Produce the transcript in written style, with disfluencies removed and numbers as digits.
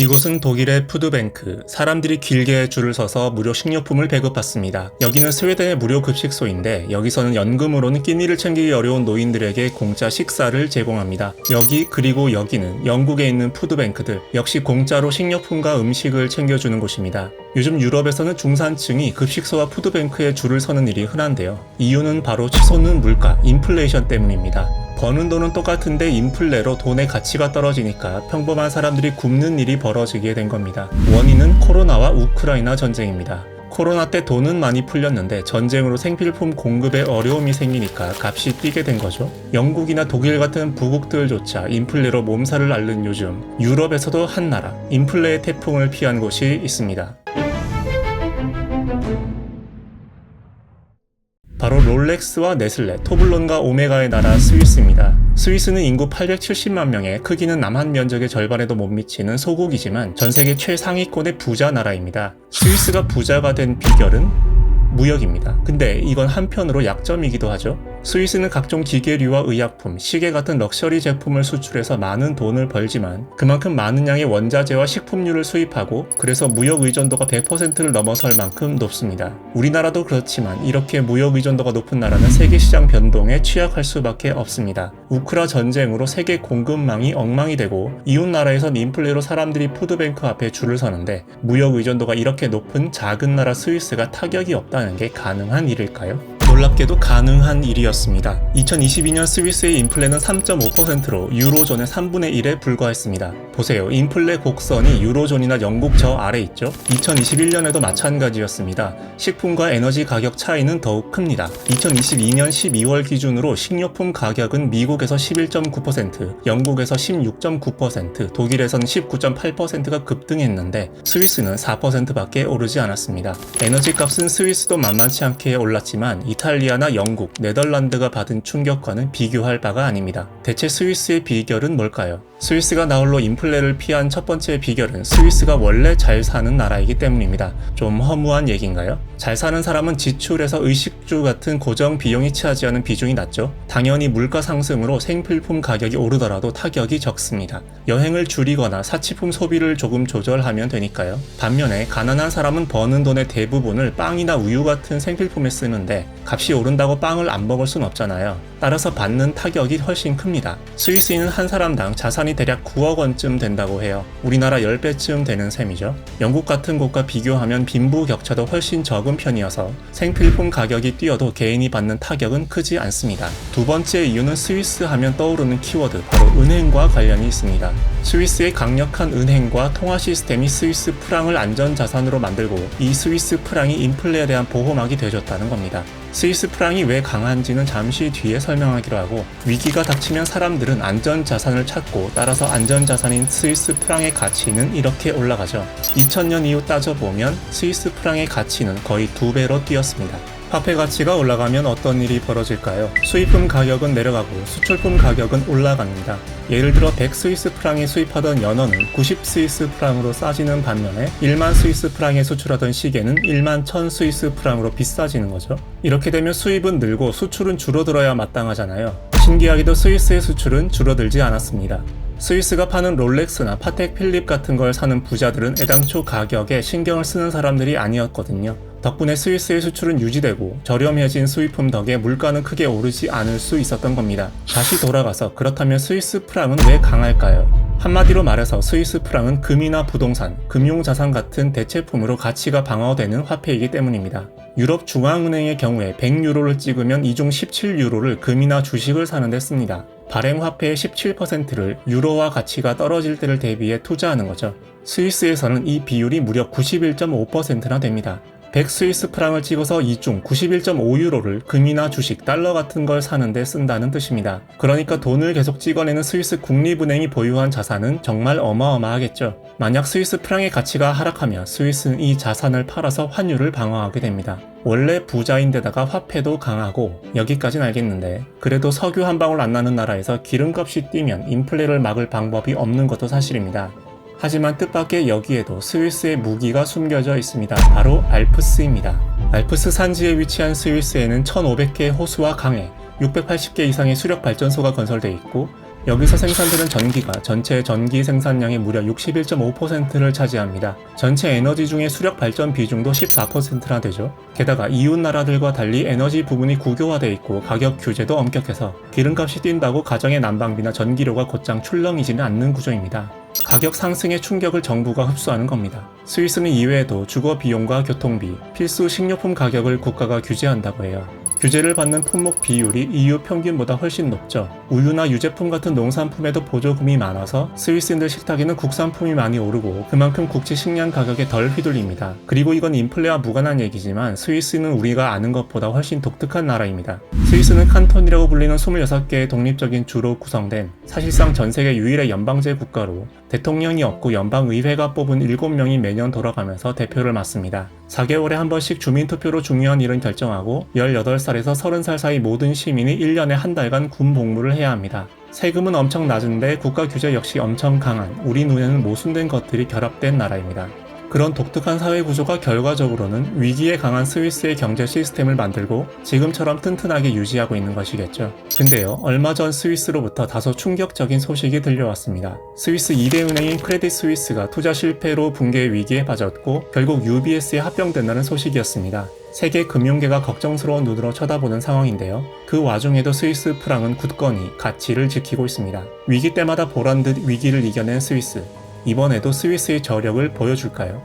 이곳은 독일의 푸드뱅크, 사람들이 길게 줄을 서서 무료 식료품을 배급받습니다. 여기는 스웨덴의 무료 급식소인데 여기서는 연금으로는 끼니를 챙기기 어려운 노인들에게 공짜 식사를 제공합니다. 여기 그리고 여기는 영국에 있는 푸드뱅크들, 역시 공짜로 식료품과 음식을 챙겨주는 곳입니다. 요즘 유럽에서는 중산층이 급식소와 푸드뱅크에 줄을 서는 일이 흔한데요. 이유는 바로 치솟는 물가, 인플레이션 때문입니다. 버는 돈은 똑같은데 인플레로 돈의 가치가 떨어지니까 평범한 사람들이 굶는 일이 벌어지게 된 겁니다. 원인은 코로나와 우크라이나 전쟁입니다. 코로나 때 돈은 많이 풀렸는데 전쟁으로 생필품 공급에 어려움이 생기니까 값이 뛰게 된 거죠. 영국이나 독일 같은 부국들조차 인플레로 몸살을 앓는 요즘, 유럽에서도 한 나라, 인플레의 태풍을 피한 곳이 있습니다. 바로 롤렉스와 네슬레, 토블론과 오메가의 나라 스위스입니다. 스위스는 인구 870만 명에 크기는 남한 면적의 절반에도 못 미치는 소국이지만 전세계 최상위권의 부자 나라입니다. 스위스가 부자가 된 비결은 무역입니다. 근데 이건 한편으로 약점이기도 하죠. 스위스는 각종 기계류와 의약품, 시계 같은 럭셔리 제품을 수출해서 많은 돈을 벌지만 그만큼 많은 양의 원자재와 식품류를 수입하고 그래서 무역 의존도가 100%를 넘어설 만큼 높습니다. 우리나라도 그렇지만 이렇게 무역 의존도가 높은 나라는 세계 시장 변동에 취약할 수밖에 없습니다. 우크라 전쟁으로 세계 공급망이 엉망이 되고 이웃 나라에선 인플레로 사람들이 푸드뱅크 앞에 줄을 서는데 무역 의존도가 이렇게 높은 작은 나라 스위스가 타격이 없다는 게 가능한 일일까요? 놀랍게도 가능한 일이었습니다. 2022년 스위스의 인플레는 3.5%로 유로존의 3분의 1에 불과했습니다. 보세요. 인플레 곡선이 유로존이나 영국 저 아래 있죠? 2021년에도 마찬가지였습니다. 식품과 에너지 가격 차이는 더욱 큽니다. 2022년 12월 기준으로 식료품 가격은 미국에서 11.9%, 영국에서 16.9%, 독일에서는 19.8%가 급등했는데 스위스는 4%밖에 오르지 않았습니다. 에너지 값은 스위스도 만만치 않게 올랐지만 이탈리아나 영국, 네덜란드가 받은 충격과는 비교할 바가 아닙니다. 대체 스위스의 비결은 뭘까요? 스위스가 나홀로 인플레를 피한 첫 번째 비결은 스위스가 원래 잘 사는 나라이기 때문입니다. 좀 허무한 얘기인가요? 잘 사는 사람은 지출에서 의식주 같은 고정 비용이 차지하는 비중이 낮죠. 당연히 물가 상승으로 생필품 가격이 오르더라도 타격이 적습니다. 여행을 줄이거나 사치품 소비를 조금 조절하면 되니까요. 반면에 가난한 사람은 버는 돈의 대부분을 빵이나 우유 같은 생필품에 쓰는데 값이 오른다고 빵을 안 먹을 순 없잖아요. 따라서 받는 타격이 훨씬 큽니다. 스위스인은 한 사람당 자산이 대략 9억 원쯤 된다고 해요. 우리나라 10배쯤 되는 셈이죠. 영국 같은 곳과 비교하면 빈부격차도 훨씬 적은 편이어서 생필품 가격이 뛰어도 개인이 받는 타격은 크지 않습니다. 두 번째 이유는 스위스 하면 떠오르는 키워드, 바로 은행과 관련이 있습니다. 스위스의 강력한 은행과 통화 시스템이 스위스 프랑을 안전자산으로 만들고 이 스위스 프랑이 인플레에 대한 보호막이 되어줬다는 겁니다. 스위스 프랑이 왜 강한지는 잠시 뒤에 설명하기로 하고 위기가 닥치면 사람들은 안전자산을 찾고 따라서 안전자산인 스위스 프랑의 가치는 이렇게 올라가죠. 2000년 이후 따져보면 스위스 프랑의 가치는 거의 2배로 뛰었습니다. 화폐 가치가 올라가면 어떤 일이 벌어질까요? 수입품 가격은 내려가고 수출품 가격은 올라갑니다. 예를 들어 100 스위스 프랑에 수입하던 연어는 90 스위스 프랑으로 싸지는 반면에 1만 스위스 프랑에 수출하던 시계는 1만 1000 스위스 프랑으로 비싸지는 거죠. 이렇게 되면 수입은 늘고 수출은 줄어들어야 마땅하잖아요. 신기하게도 스위스의 수출은 줄어들지 않았습니다. 스위스가 파는 롤렉스나 파텍 필립 같은 걸 사는 부자들은 애당초 가격에 신경을 쓰는 사람들이 아니었거든요. 덕분에 스위스의 수출은 유지되고 저렴해진 수입품 덕에 물가는 크게 오르지 않을 수 있었던 겁니다. 다시 돌아가서 그렇다면 스위스 프랑은 왜 강할까요? 한마디로 말해서 스위스 프랑은 금이나 부동산, 금융자산 같은 대체품으로 가치가 방어되는 화폐이기 때문입니다. 유럽 중앙은행의 경우에 100유로를 찍으면 이중 17유로를 금이나 주식을 사는 데 씁니다. 발행 화폐의 17%를 유로화 가치가 떨어질 때를 대비해 투자하는 거죠. 스위스에서는 이 비율이 무려 91.5%나 됩니다. 100 스위스 프랑을 찍어서 이중 91.5유로를 금이나 주식, 달러 같은 걸 사는데 쓴다는 뜻입니다. 그러니까 돈을 계속 찍어내는 스위스 국립은행이 보유한 자산은 정말 어마어마하겠죠. 만약 스위스 프랑의 가치가 하락하면 스위스는 이 자산을 팔아서 환율을 방어하게 됩니다. 원래 부자인데다가 화폐도 강하고 여기까진 알겠는데 그래도 석유 한 방울 안 나는 나라에서 기름값이 뛰면 인플레를 막을 방법이 없는 것도 사실입니다. 하지만 뜻밖의 여기에도 스위스의 무기가 숨겨져 있습니다. 바로 알프스입니다. 알프스 산지에 위치한 스위스에는 1500개의 호수와 강에 680개 이상의 수력 발전소가 건설되어 있고 여기서 생산되는 전기가 전체 전기 생산량의 무려 61.5%를 차지합니다. 전체 에너지 중에 수력 발전 비중도 14%나 되죠. 게다가 이웃 나라들과 달리 에너지 부분이 국유화되어 있고 가격 규제도 엄격해서 기름값이 뛴다고 가정의 난방비나 전기료가 곧장 출렁이지는 않는 구조입니다. 가격 상승의 충격을 정부가 흡수하는 겁니다. 스위스는 이외에도 주거 비용과 교통비, 필수 식료품 가격을 국가가 규제한다고 해요. 규제를 받는 품목 비율이 EU 평균보다 훨씬 높죠. 우유나 유제품 같은 농산품에도 보조금이 많아서 스위스인들 식탁에는 국산품이 많이 오르고 그만큼 국제 식량 가격에 덜 휘둘립니다. 그리고 이건 인플레와 무관한 얘기지만 스위스는 우리가 아는 것보다 훨씬 독특한 나라입니다. 스위스는 칸톤이라고 불리는 26개의 독립적인 주로 구성된 사실상 전 세계 유일의 연방제 국가로 대통령이 없고 연방의회가 뽑은 7명이 매년 돌아가면서 대표를 맡습니다. 4개월에 한 번씩 주민투표로 중요한 일은 결정하고 18살에서 30살 사이 모든 시민이 1년에 한 달간 군 복무를 해야 합니다. 세금은 엄청 낮은데 국가 규제 역시 엄청 강한 우리 눈에는 모순된 것들이 결합된 나라입니다. 그런 독특한 사회 구조가 결과적으로는 위기에 강한 스위스의 경제 시스템을 만들고 지금처럼 튼튼하게 유지하고 있는 것이겠죠. 근데요, 얼마 전 스위스로부터 다소 충격적인 소식이 들려왔습니다. 스위스 2대 은행인 크레딧 스위스가 투자 실패로 붕괴 위기에 빠졌고 결국 UBS에 합병된다는 소식이었습니다. 세계 금융계가 걱정스러운 눈으로 쳐다보는 상황인데요. 그 와중에도 스위스 프랑은 굳건히 가치를 지키고 있습니다. 위기 때마다 보란듯 위기를 이겨낸 스위스. 이번에도 스위스의 저력을 보여줄까요?